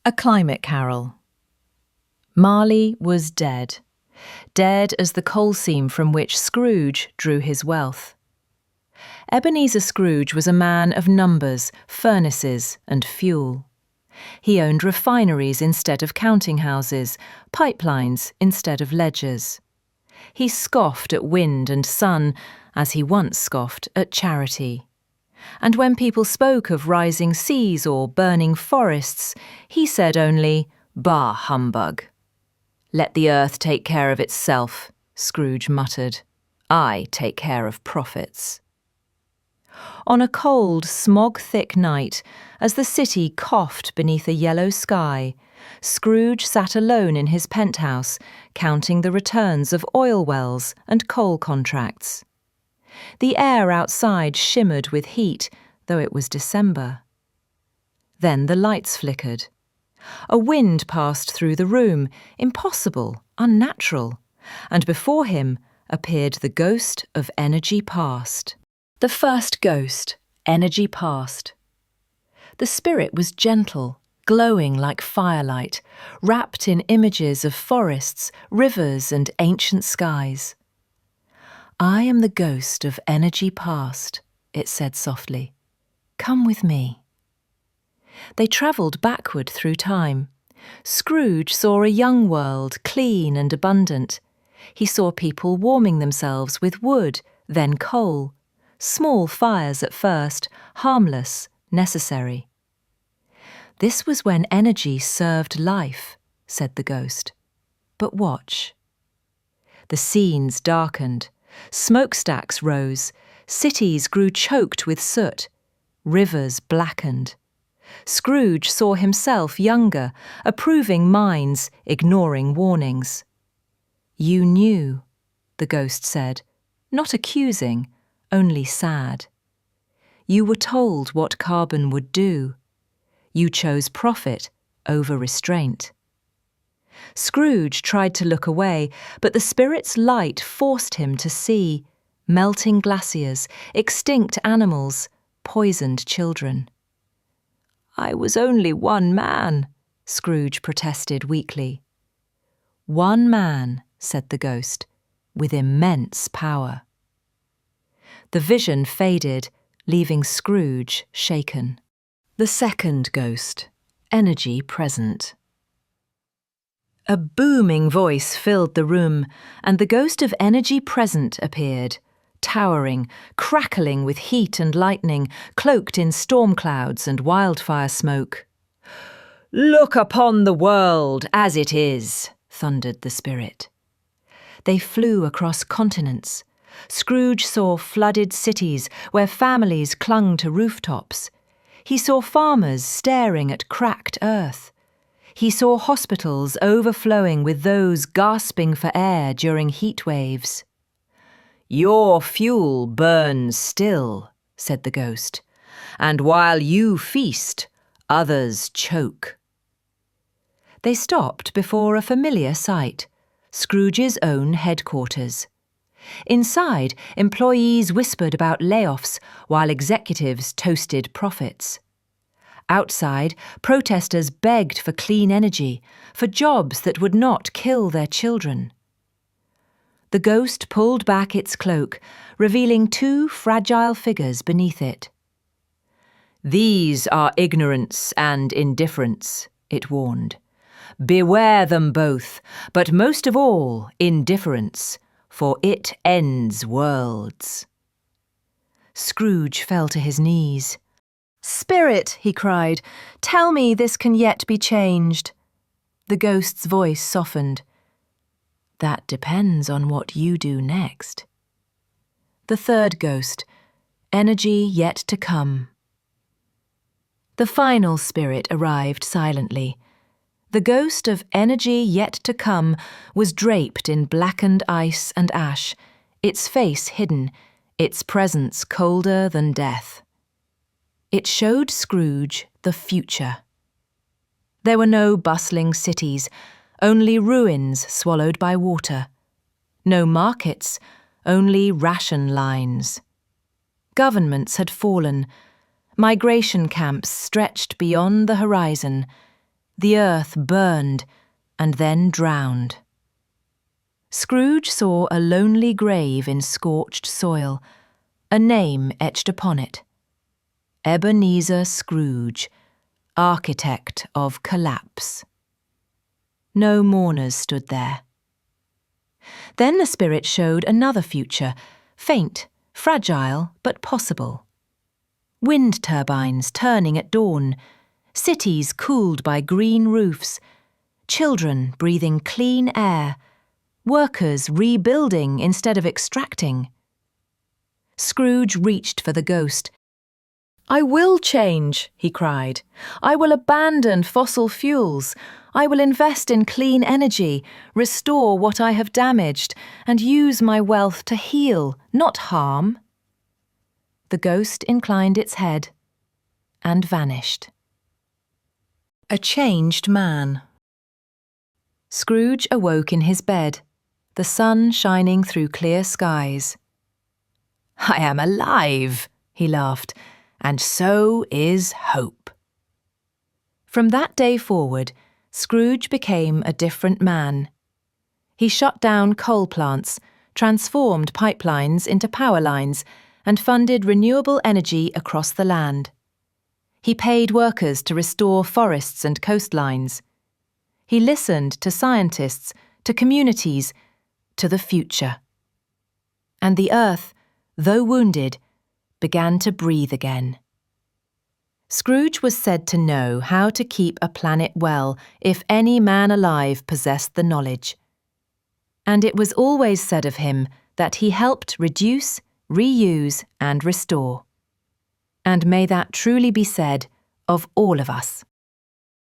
A Climate Carol. Marley was dead, dead as the coal seam from which Scrooge drew his wealth. Ebenezer Scrooge was a man of numbers, furnaces, and fuel. He owned refineries instead of counting houses, pipelines instead of ledgers. He scoffed at wind and sun, as he once scoffed at charity. And when people spoke of rising seas or burning forests, he said only, "Bah, humbug." "Let the earth take care of itself," Scrooge muttered. "I take care of profits." On a cold, smog-thick night, as the city coughed beneath a yellow sky, Scrooge sat alone in his penthouse, counting the returns of oil wells and coal contracts. The air outside shimmered with heat, though it was December. Then the lights flickered. A wind passed through the room, impossible, unnatural, and before him appeared the ghost of energy past. The first ghost, energy past. The spirit was gentle, glowing like firelight, wrapped in images of forests, rivers, and ancient skies. "I am the ghost of energy past," it said softly. "Come with me." They travelled backward through time. Scrooge saw a young world, clean and abundant. He saw people warming themselves with wood, then coal. Small fires at first, harmless, necessary. "This was when energy served life," said the ghost. "But watch." The scenes darkened. Smokestacks rose, cities grew choked with soot, rivers blackened. Scrooge saw himself younger, approving minds, ignoring warnings. "You knew," the ghost said, not accusing, only sad. "You were told what carbon would do. You chose profit over restraint." Scrooge tried to look away, but the spirit's light forced him to see melting glaciers, extinct animals, poisoned children. "I was only one man," Scrooge protested weakly. "One man," said the ghost, "with immense power." The vision faded, leaving Scrooge shaken. The second ghost, energy present. A booming voice filled the room, and the ghost of energy present appeared, towering, crackling with heat and lightning, cloaked in storm clouds and wildfire smoke. "Look upon the world as it is," thundered the spirit. They flew across continents. Scrooge saw flooded cities where families clung to rooftops. He saw farmers staring at cracked earth. He saw hospitals overflowing with those gasping for air during heatwaves. "Your fuel burns still," said the ghost, "and while you feast, others choke." They stopped before a familiar sight, Scrooge's own headquarters. Inside, employees whispered about layoffs while executives toasted profits. Outside, protesters begged for clean energy, for jobs that would not kill their children. The ghost pulled back its cloak, revealing two fragile figures beneath it. "These are ignorance and indifference," it warned. "Beware them both, but most of all, indifference, for it ends worlds." Scrooge fell to his knees. "Spirit," he cried, "tell me this can yet be changed." The ghost's voice softened. "That depends on what you do next." The third ghost, energy yet to come. The final spirit arrived silently. The ghost of energy yet to come was draped in blackened ice and ash, its face hidden, its presence colder than death. It showed Scrooge the future. There were no bustling cities, only ruins swallowed by water. No markets, only ration lines. Governments had fallen. Migration camps stretched beyond the horizon. The earth burned and then drowned. Scrooge saw a lonely grave in scorched soil, a name etched upon it. Ebenezer Scrooge, architect of collapse. No mourners stood there. Then the spirit showed another future, faint, fragile, but possible. Wind turbines turning at dawn, cities cooled by green roofs, children breathing clean air, workers rebuilding instead of extracting. Scrooge reached for the ghost. "I will change," he cried. "I will abandon fossil fuels. I will invest in clean energy, restore what I have damaged, and use my wealth to heal, not harm." The ghost inclined its head and vanished. A changed man. Scrooge awoke in his bed, the sun shining through clear skies. "I am alive," he laughed, "and so is hope." From that day forward, Scrooge became a different man. He shut down coal plants, transformed pipelines into power lines, and funded renewable energy across the land. He paid workers to restore forests and coastlines. He listened to scientists, to communities, to the future. And the earth, though wounded, began to breathe again. Scrooge was said to know how to keep a planet well if any man alive possessed the knowledge. And it was always said of him that he helped reduce, reuse, and restore. And may that truly be said of all of us.